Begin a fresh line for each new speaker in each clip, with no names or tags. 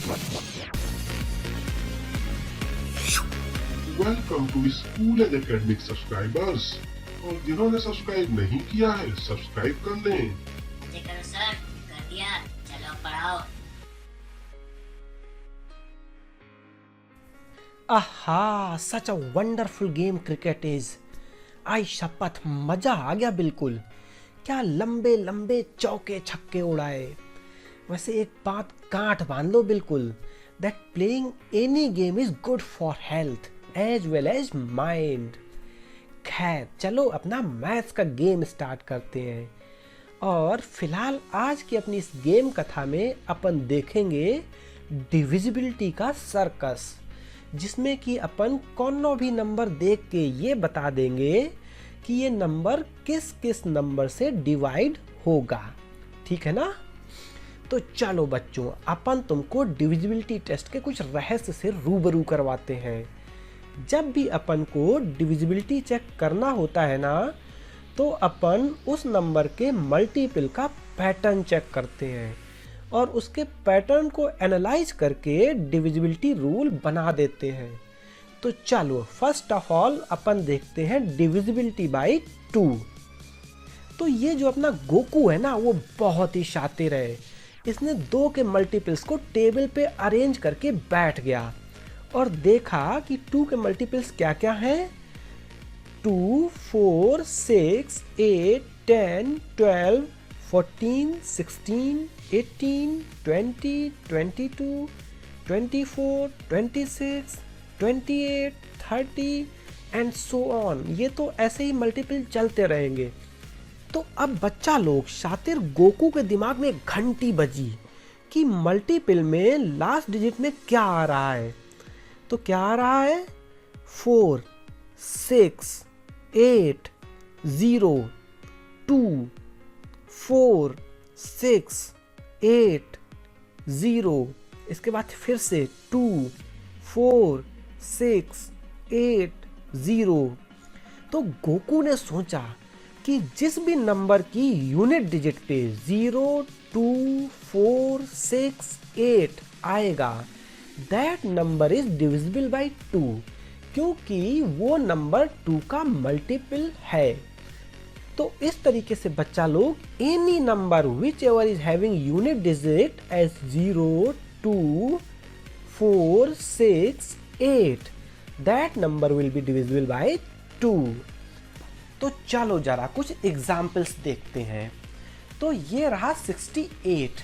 Welcome to school and academic subscribers. और जिन्होंने subscribe नहीं किया है सब्सक्राइब कर लें।
जी करो सर, कर दिया। चलो पढ़ाओ।
आहा, such a wonderful game cricket is. आई शपथ, मजा आ गया बिल्कुल। क्या लंबे लंबे चौके छक्के उड़ाए। वैसे एक बात गांठ बांध लो बिल्कुल, that playing any game is good for health as well as mind. खैर चलो अपना मैथ्स का गेम स्टार्ट करते हैं। और फिलहाल आज की अपनी इस गेम कथा में अपन देखेंगे डिविजिबिलिटी का सर्कस, जिसमें कि अपन कोनो भी नंबर देख के ये बता देंगे कि ये नंबर किस किस नंबर से डिवाइड होगा। ठीक है ना? तो चलो बच्चों, अपन तुमको डिविजिबिलिटी टेस्ट के कुछ रहस्य से रूबरू करवाते हैं। जब भी अपन को डिविजिबिलिटी चेक करना होता है ना, तो अपन उस नंबर के मल्टीपल का पैटर्न चेक करते हैं और उसके पैटर्न को एनालाइज करके डिविजिबिलिटी रूल बना देते हैं। तो चलो फर्स्ट ऑफ ऑल अपन देखते हैं डिविजिबिलिटी बाय 2। तो ये जो अपना गोकू है ना, वो बहुत ही शातिर है। इसने 2 के मल्टीपल्स को टेबल पे अरेंज करके बैठ गया और देखा कि 2 के मल्टीपल्स क्या क्या हैं। 2, 4, 6, 8, 10, 12, 14, 16, 18, 20, 22, 24, 26, 28, 30 एंड सो ऑन। ये तो ऐसे ही मल्टीपल चलते रहेंगे। तो अब बच्चा लोग, शातिर गोकू के दिमाग में घंटी बजी कि मल्टीपल में लास्ट डिजिट में क्या आ रहा है। तो क्या आ रहा है? 4, 6, 8, 0, 2, 4, 6, 8, 0। इसके बाद फिर से 2, 4, 6, 8, 0। तो गोकू ने सोचा कि जिस भी नंबर की यूनिट डिजिट पे 0, 2, 4, 6, 8 आएगा, that number is divisible by 2, क्योंकि वो नंबर 2 का मल्टीपल है। तो इस तरीके से बच्चा लोग any number which ever is having unit digit as 0, 2, 4, 6, 8, that number will be divisible by 2। तो चलो जरा कुछ एग्जाम्पल्स देखते हैं। तो ये रहा 68।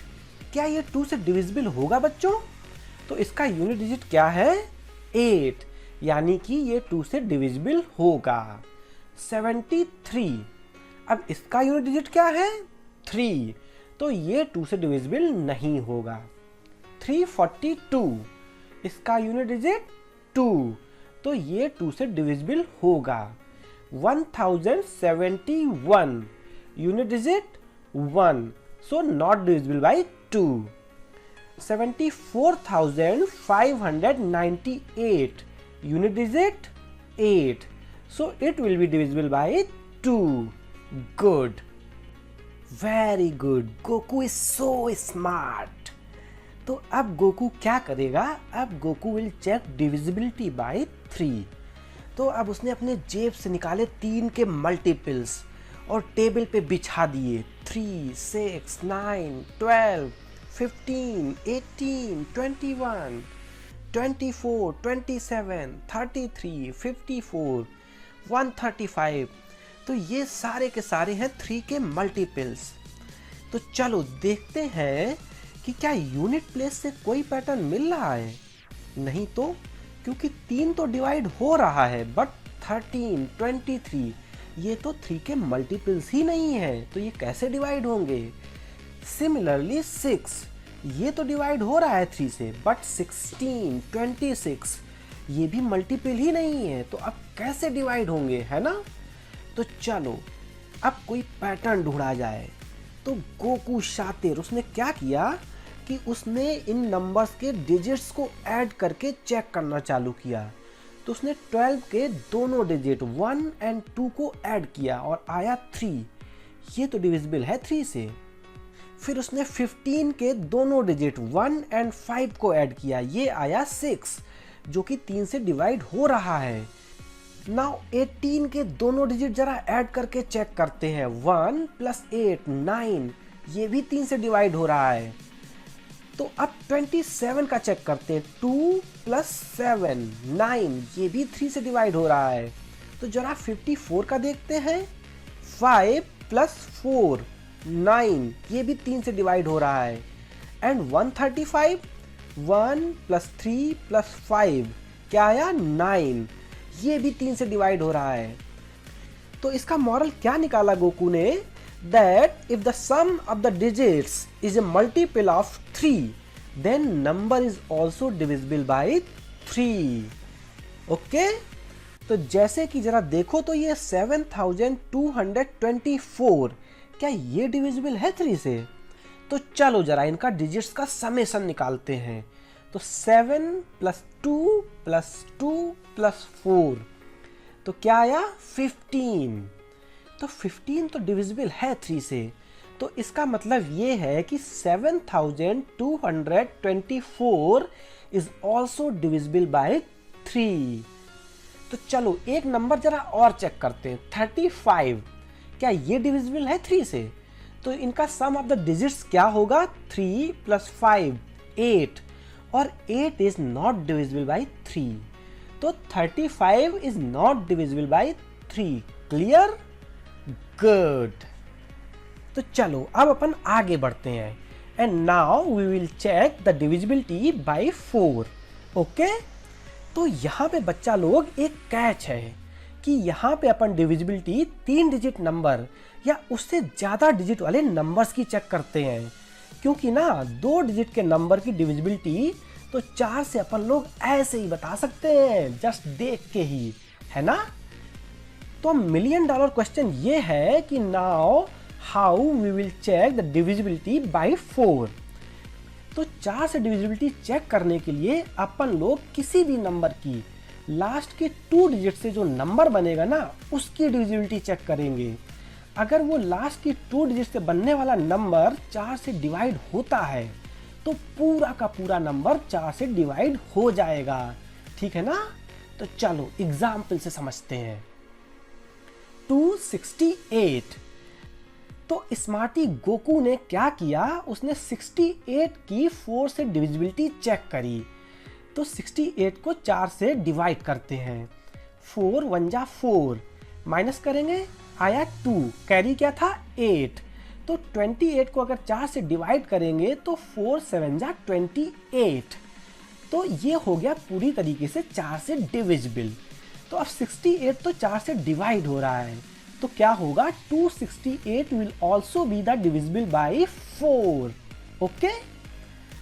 क्या ये 2 से डिविजिबल होगा बच्चों? तो इसका यूनिट डिजिट क्या है? 8, यानी कि ये 2 से डिविजिबल होगा। 73। अब इसका यूनिट डिजिट क्या है? 3, तो ये 2 से डिविजिबल नहीं होगा। 342। इसका यूनिट डिजिट 2, तो ये 2 से डिविजिबल होगा। 1071। Unit digit 1, so not divisible by 2। 74,598। Unit digit 8, so it will be divisible by 2. Good. Very good. Goku is so smart. तो अब गोकू क्या करेगा? अब Goku will check divisibility by 3। तो अब उसने अपने जेब से निकाले 3 के मल्टीपल्स और टेबल पे बिछा दिए। 3, 6, 9, 12, 15, 18, 21, 24, 27, 33, 54, 135। तो ये सारे के सारे हैं 3 के मल्टीपल्स। तो चलो देखते हैं कि क्या यूनिट प्लेस से कोई पैटर्न मिल रहा है। नहीं तो, क्योंकि 3 तो डिवाइड हो रहा है, बट 13, 23 ये तो 3 के मल्टीपल्स ही नहीं है, तो ये कैसे डिवाइड होंगे। सिमिलरली 6 ये तो डिवाइड हो रहा है 3 से, बट 16, 26 ये भी मल्टीपल ही नहीं है, तो अब कैसे डिवाइड होंगे, है ना। तो चलो अब कोई पैटर्न ढूंढा जाए। तो गोकू शातिर, उसने क्या किया कि उसने इन नंबर्स के डिजिट्स को ऐड करके चेक करना चालू किया। तो उसने 12 के दोनों डिजिट 1 और 2 को ऐड किया और आया 3। ये तो डिविजिबल है 3 से। फिर उसने 15 के दोनों डिजिट 1 एंड 5 को ऐड किया, ये आया 6 जो कि 3 से डिवाइड हो रहा है। नाउ 18 के दोनों डिजिट जरा ऐड करके चेक करते हैं, 1 + 8 9, ये भी 3 से डिवाइड हो रहा है। तो अब 27 का चेक करते हैं, 2 + 7 9, ये भी 3 से डिवाइड हो रहा है। तो जरा 54 का देखते हैं, 5 + 4 9, ये भी 3 से डिवाइड हो रहा है। एंड 135, 1 + 3 + 5 क्या आया, 9, ये भी 3 से डिवाइड हो रहा है। तो इसका मॉरल क्या निकाला गोकू ने, that if the sum of the digits is a multiple of 3 then number is also divisible by 3. Okay तो जैसे कि जरा देखो तो ये 7224, क्या ये डिविजिबल है 3 से? तो चलो जरा इनका डिजिट्स का समेशन निकालते हैं। तो 7 + 2 + 2 + 4 तो क्या आया, 15। तो 15 तो डिविजिबल है 3 से, तो इसका मतलब ये है कि 7224 इज ऑल्सो डिविजिबल बाय 3। तो चलो एक नंबर जरा और चेक करते हैं, 35, क्या ये डिविजिबल है 3 से? तो इनका सम ऑफ द डिजिट्स क्या होगा, 3 + 5 8, और 8 इज नॉट डिविजिबल बाय 3, तो 35 is not divisible by 3। Clear? Good. तो चलो अब अपन आगे बढ़ते हैं, and now we will check the divisibility by 4। Okay तो यहाँ पे बच्चा लोग एक कैच है कि यहाँ पे अपन डिविजिबिलिटी 3 डिजिट नंबर या उससे ज़्यादा डिजिट वाले नंबर्स की चेक करते हैं, क्योंकि ना 2 डिजिट के नंबर की डिविजिबिलिटी तो 4 से अपन लोग ऐसे ही बता सकते हैं, जस्ट देख के ही, है ना? तो $1,000,000 क्वेश्चन ये है कि now how we will check the divisibility by 4। तो 4 से डिविजिबिलिटी चेक करने के लिए अपन लोग किसी भी नंबर की लास्ट के 2 डिजिट से जो नंबर बनेगा ना उसकी डिविजिबिलिटी चेक करेंगे। अगर वो लास्ट की 2 डिजिट से बनने वाला नंबर 4 से डिवाइड होता है तो पूरा का पूरा नंबर 4 से डिवाइड हो जाएगा, ठीक है ना? तो चलो एग्जाम्पल से समझते हैं। 268, तो स्मार्टी गोकू ने क्या किया, उसने 68 की 4 से डिविजिबिलिटी चेक करी। तो 68 को 4 से डिवाइड करते हैं, 4 × 1 = 4, माइनस करेंगे आया 2, कैरी क्या था 8। तो 28 को अगर 4 से डिवाइड करेंगे तो 4 × 7 = 28। तो ये हो गया पूरी तरीके से 4 से डिविजिबल। तो अब 68 तो 4 से डिवाइड हो रहा है, तो क्या होगा, 268 will also be the divisible by 4। Okay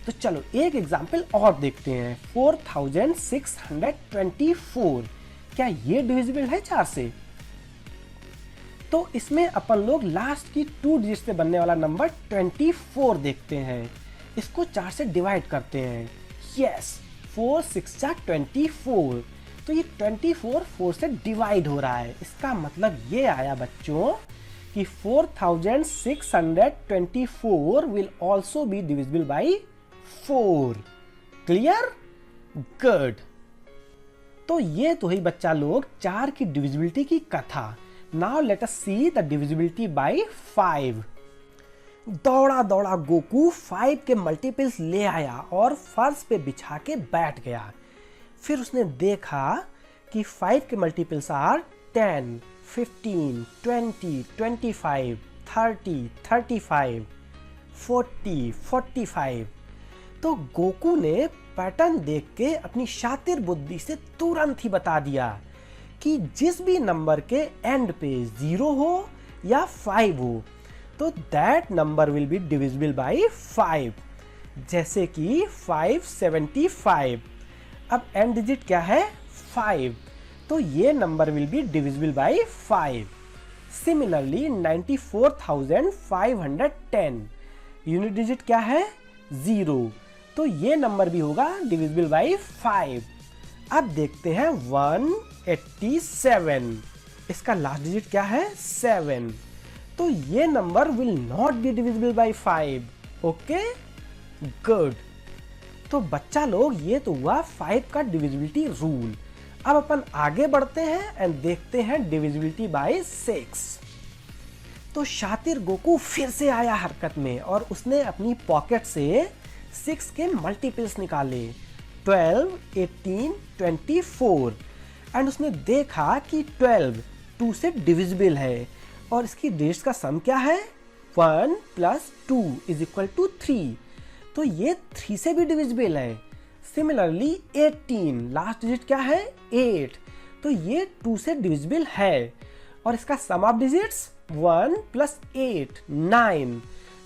तो चलो एक एग्जाम्पल और देखते हैं, 4624, क्या ये डिविजिबल है 4 से? तो इसमें अपन लोग लास्ट की 2 डिजिट से बनने वाला नंबर 24 देखते हैं, इसको 4 से डिवाइड करते हैं। यस 4 × 6 = 24, तो ये 24 4 से डिवाइड हो रहा है। इसका मतलब ये आया बच्चों कि 4624 will also be divisible bye 4। Clear? Good. तो ये तो ही बच्चा लोग 4 की डिविजिबिलिटी की कथा। Now let us see the divisibility bye 5। दौड़ा दौड़ा गोकू 5 के मल्टीपल्स ले आया और फर्श पे बिछा के बैठ गया। फिर उसने देखा कि 5 के मल्टीपल्स आर 10, 15, 20, 25, 30, 35, 40, 45। तो गोकू ने पैटर्न देख के अपनी शातिर बुद्धि से तुरंत ही बता दिया कि जिस भी नंबर के एंड पे 0 हो या 5 हो तो that number will be divisible bye 5। जैसे कि 575, अब एंड डिजिट क्या है 5, तो ये number will be divisible bye 5। Similarly 94,510, unit digit क्या है 0, तो ये नंबर भी होगा डिविजिबल बाय 5। अब देखते हैं 187, इसका लास्ट डिजिट क्या है 7, तो ये number will not be divisible bye 5। Okay, good. तो बच्चा लोग, ये तो हुआ 5 का डिविजिबिलिटी रूल। अब अपन आगे बढ़ते हैं एंड देखते हैं डिविजिबिलिटी बाय 6। तो शातिर गोकू फिर से आया हरकत में और उसने अपनी पॉकेट से 6 के मल्टीपल्स निकाले, 12, 18, 24, एंड उसने देखा कि 12 2 से डिविजिबल है और इसकी डिजिट्स का सम क्या है, 1 + 2 = 3। तो ये 3 से भी डिविजिबल है। सिमिलरली 18 लास्ट डिजिट क्या है, 8, तो ये 2 से डिविजिबल है और इसका सम ऑफ डिजिट्स 1 + 8 9,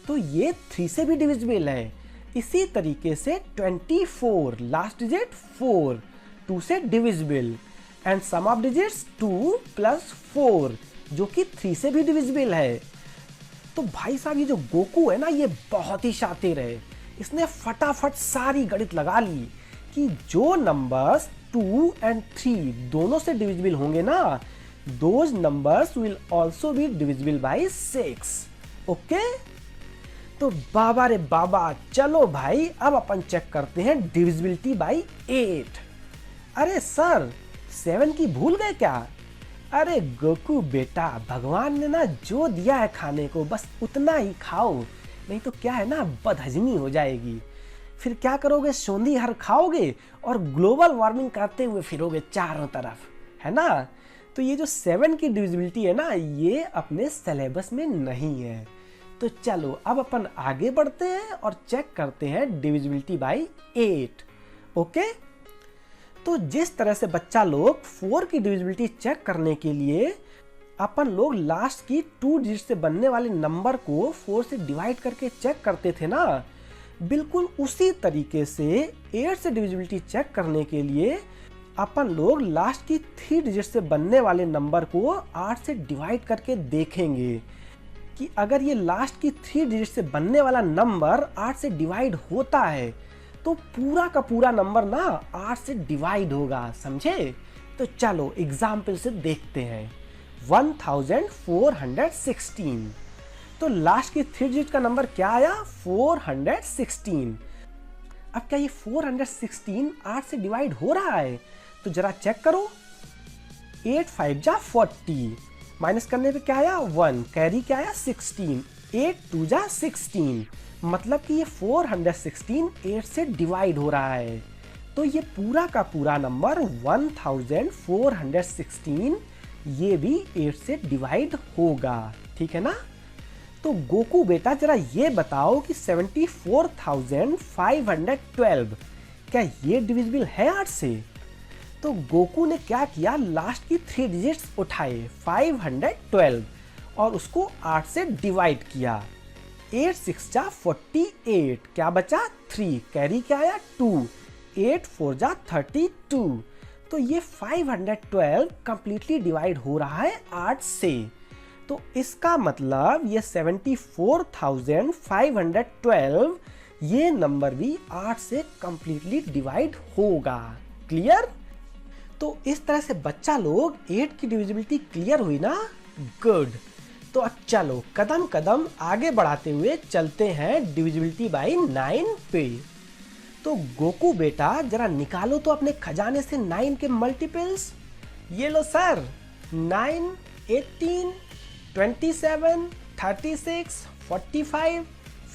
तो ये 3 से भी डिविजिबल है। इसी तरीके से 24 लास्ट डिजिट 4, 2 से divisible, and sum of digits 2 + 4 जो कि 3 से भी डिविजिबल है। तो भाई साहब, ये जो गोकू है ना, ये बहुत ही शातिर है। इसने फटाफट सारी गणित लगा ली कि जो नंबर्स 2 और 3 दोनों से डिविजिबल होंगे ना, those numbers will also be divisible bye 6। Okay, तो बाबा रे बाबा, चलो भाई अब अपन चेक करते हैं डिविजिबिलिटी बाय 8। अरे सर, 7 की भूल गए क्या? अरे गोकू बेटा, भगवान ने ना जो दिया है खाने को बस उतना ही खाओ, नहीं तो क्या है ना, बदहजमी हो जाएगी। फिर क्या करोगे, सोंधी हर खाओगे और ग्लोबल वार्मिंग करते हुए फिरोगे चारों तरफ, है ना। तो ये जो 7 की डिविजिबिलिटी है ना, ये अपने सिलेबस में नहीं है। तो चलो अब अपन आगे बढ़ते हैं और चेक करते हैं डिविजिबिलिटी बाय 8। ओके, तो जिस तरह से बच्चा लोग 4 की डिविजिबिलिटी चेक करने के लिए अपन लोग लास्ट की 2 डिजिट से बनने वाले नंबर को 4 से डिवाइड करके चेक करते थे ना, बिल्कुल उसी तरीके से 8 से डिविजिबिलिटी चेक करने के लिए अपन लोग लास्ट की 3 डिजिट से बनने वाले नंबर को 8 से डिवाइड करके देखेंगे कि अगर ये लास्ट की 3 डिजिट से बनने वाला नंबर 8 से डिवाइड होता है तो पूरा का पूरा नंबर ना 8 से डिवाइड होगा, समझे। तो चलो एग्जाम्पल से देखते हैं। 1416, तो लास्ट की 3 डिजिट का नंबर क्या आया, 416। अब क्या ये 416 8 से डिवाइड हो रहा है? तो जरा चेक करो। 8 5 जा 40, माइनस करने पे क्या आया, 1, कैरी क्या आया, 16, 8 2 जा 16, मतलब कि ये 416 8 से डिवाइड हो रहा है। तो ये पूरा का पूरा नंबर 1416 ये भी 8 से डिवाइड होगा, ठीक है ना। तो गोकू बेटा, जरा ये बताओ कि 74,512 क्या ये डिविजिबल है 8 से? तो गोकू ने क्या किया, लास्ट की 3 डिजिट्स उठाए 512 और उसको 8 से डिवाइड किया। 8 6 जा 48, क्या बचा, 3, कैरी क्या आया, 2, 8 4 जा 32। तो ये 512 कंप्लीटली डिवाइड हो रहा है 8 से। तो इसका मतलब ये 74,512 ये नंबर भी 8 से कंप्लीटली डिवाइड होगा। क्लियर? तो इस तरह से बच्चा लोग 8 की डिविजिबिलिटी क्लियर हुई ना, गुड। तो अब चलो कदम कदम आगे बढ़ाते हुए चलते हैं डिविजिबिलिटी बाय 9 पे। तो गोकू बेटा, जरा निकालो तो अपने खजाने से 9 के मल्टीपल्स। ये लो सर, 9, 18, 27, 36, 45,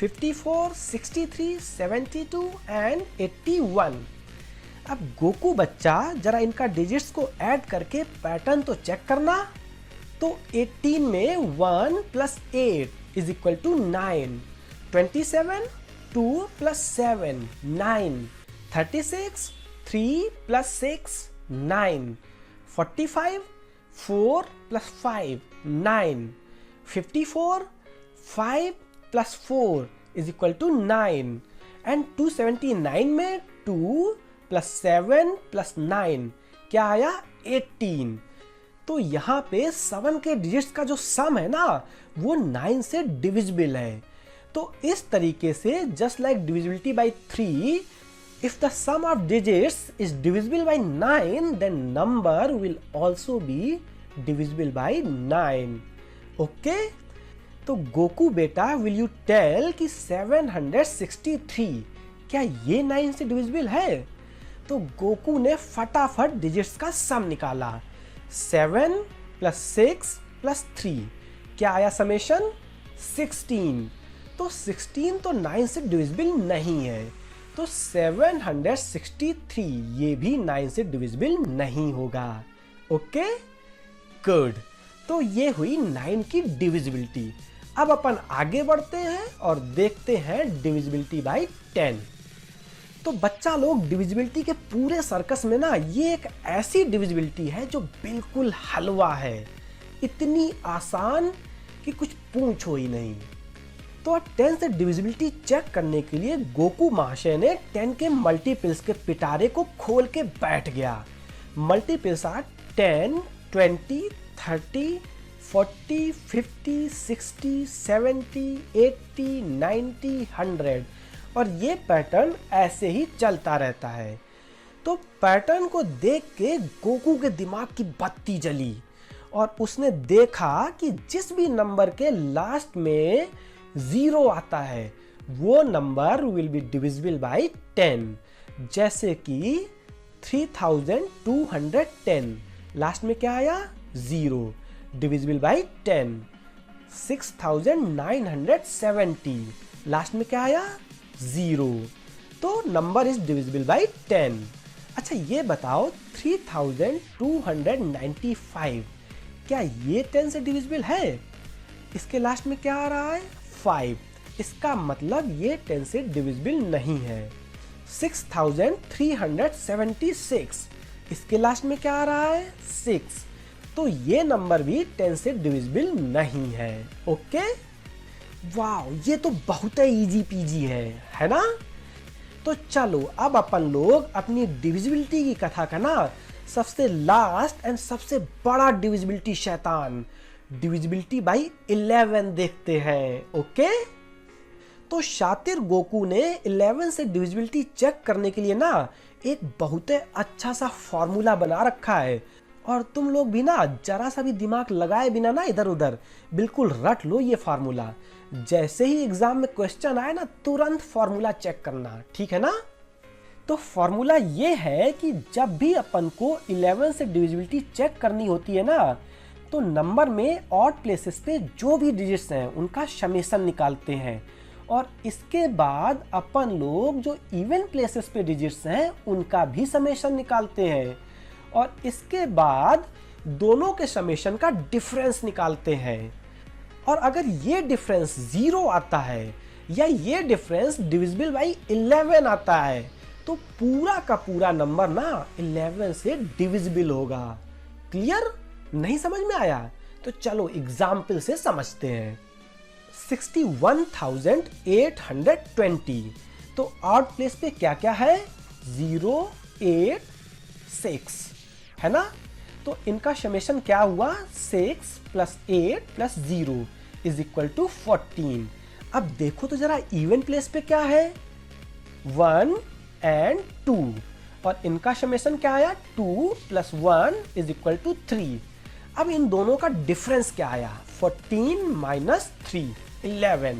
54, 63, 72 एंड 81। अब गोकू बच्चा, जरा इनका डिजिट्स को ऐड करके पैटर्न तो चेक करना। तो 18 में 1 + 8 = 9, 27 2 + 7 9, 36 3 + 6 9, 45 4 + 5 9, 54 5 + 4 = 9 एंड 279 में 2 + 7 + 9 क्या आया, 18। तो यहाँ पे 7 के डिजिट्स का जो सम है ना, वो 9 से डिविजिबल है। तो इस तरीके से just like divisibility by 3, if the sum of digits is divisible by 9, then number will also be divisible by 9. Okay? तो गोकू बेटा, विल यू टेल कि 763 क्या ये 9 से डिविजिबल है? तो गोकू ने फटाफट डिजिट्स का सम निकाला। 7 + 6 + 3 क्या आया समेशन? 16। तो 16 तो 9 से डिविजिबल नहीं है, तो 763 ये भी 9 से डिविजिबल नहीं होगा। Okay, good. तो ये हुई 9 की डिविजिबिलिटी। अब अपन आगे बढ़ते हैं और देखते हैं डिविजिबिलिटी बाय 10। तो बच्चा लोग, डिविजिबिलिटी के पूरे सर्कस में ना ये एक ऐसी डिविजिबिलिटी है जो बिल्कुल हलवा है, इतनी आसान कि कुछ पूछो ही नहीं। तो अब 10 से डिविजिबिलिटी चेक करने के लिए गोकू महाशय ने 10 के मल्टीपल्स के पिटारे को खोल के बैठ गया। मल्टीपल्स आर 10, 20, 30, 40, 50, 60, 70, 80, 90, 100 और ये पैटर्न ऐसे ही चलता रहता है। तो पैटर्न को देख के गोकू के दिमाग की बत्ती जली और उसने देखा कि जिस भी नंबर के लास्ट में 0 आता है वो number will be divisible bye 10। जैसे कि 3210 लास्ट में क्या आया? 0, डिविजिबल बाय 10। 6970 लास्ट में क्या आया? 0, तो नंबर इज डिविजिबल बाय 10। अच्छा ये बताओ, 3295 क्या ये 10 से डिविजिबल है? इसके लास्ट में क्या आ रहा है? 5। इसका मतलब ये 10 से डिविजिबल नहीं है। 6376 इसके लास्ट में क्या आ रहा है? 6। तो ये नंबर भी 10 से डिविजिबल नहीं है। ओके, वाओ, ये तो बहुत ही इजी पीजी है ना? तो चलो अब अपन लोग अपनी डिविजिबिलिटी की कथा का ना सबसे लास्ट एंड सबसे बड़ा डिविजिबिलिटी शैतान, डिविजिबिलिटी बाय 11 देखते हैं। ओके, तो शातिर गोकू ने 11 से डिविजिबिलिटी चेक करने के लिए ना एक बहुत अच्छा सा फॉर्मूला बना रखा है और तुम लोग भी ना जरा सा भी दिमाग लगाए बिना ना इधर उधर बिल्कुल रट लो ये फार्मूला। जैसे ही एग्जाम में क्वेश्चन आए ना तुरंत फार्मूला चेक करना, ठीक है ना? तो फार्मूला ये है कि जब भी अपन को 11 से डिविजिबिलिटी चेक करनी होती है ना, तो नंबर में ऑड प्लेसेस पे जो भी डिजिट्स हैं उनका समेशन निकालते हैं और इसके बाद अपन लोग जो इवन प्लेसेस पे डिजिट्स हैं उनका भी समेशन निकालते हैं और इसके बाद दोनों के समेशन का डिफरेंस निकालते हैं। और अगर ये डिफरेंस 0 आता है या ये डिफरेंस डिविजिबल बाय 11 आता है तो पूरा का पूरा नंबर ना 11 से डिविजिबल होगा। क्लियर? नहीं समझ में आया? तो चलो एग्जाम्पल से समझते हैं। 61,820 तो ऑड प्लेस पे क्या क्या है? 0, 8, 6 है ना? तो इनका समेशन क्या हुआ? 6 + 8 + 0 = 14। अब देखो तो जरा इवन प्लेस पे क्या है? 1 और 2 और इनका समेशन क्या आया? 2 + 1 = 3। अब इन दोनों का डिफरेंस क्या आया? 14 - 3 11।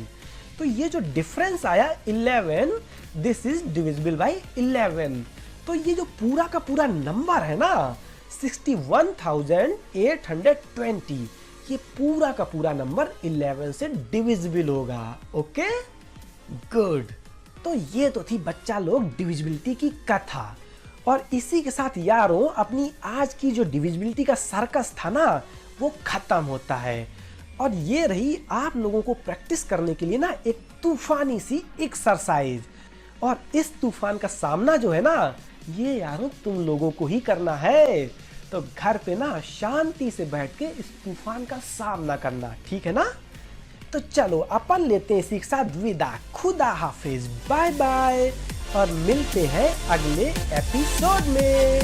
तो ये जो डिफरेंस आया 11, दिस इज डिविजिबल बाय 11। तो ये जो पूरा का पूरा नंबर है ना 61,820 ये पूरा का पूरा नंबर 11 से डिविजिबल होगा। Okay, good. तो ये तो थी बच्चा लोग डिविजिबिलिटी की कथा और इसी के साथ यारों अपनी आज की जो डिविजिबिलिटी का सर्कस था ना वो खत्म होता है और ये रही आप लोगों को प्रैक्टिस करने के लिए ना एक तूफानी सी एक्सरसाइज। और इस तूफान का सामना जो है ना ये यारों तुम लोगों को ही करना है। तो घर पे ना शांति से बैठ के इस तूफान का सामना करना, ठीक है ना? तो चलो अपन लेते हैं इसी के साथ विदा। खुदा हाफिज, बाय बाय और मिलते हैं अगले एपिसोड में।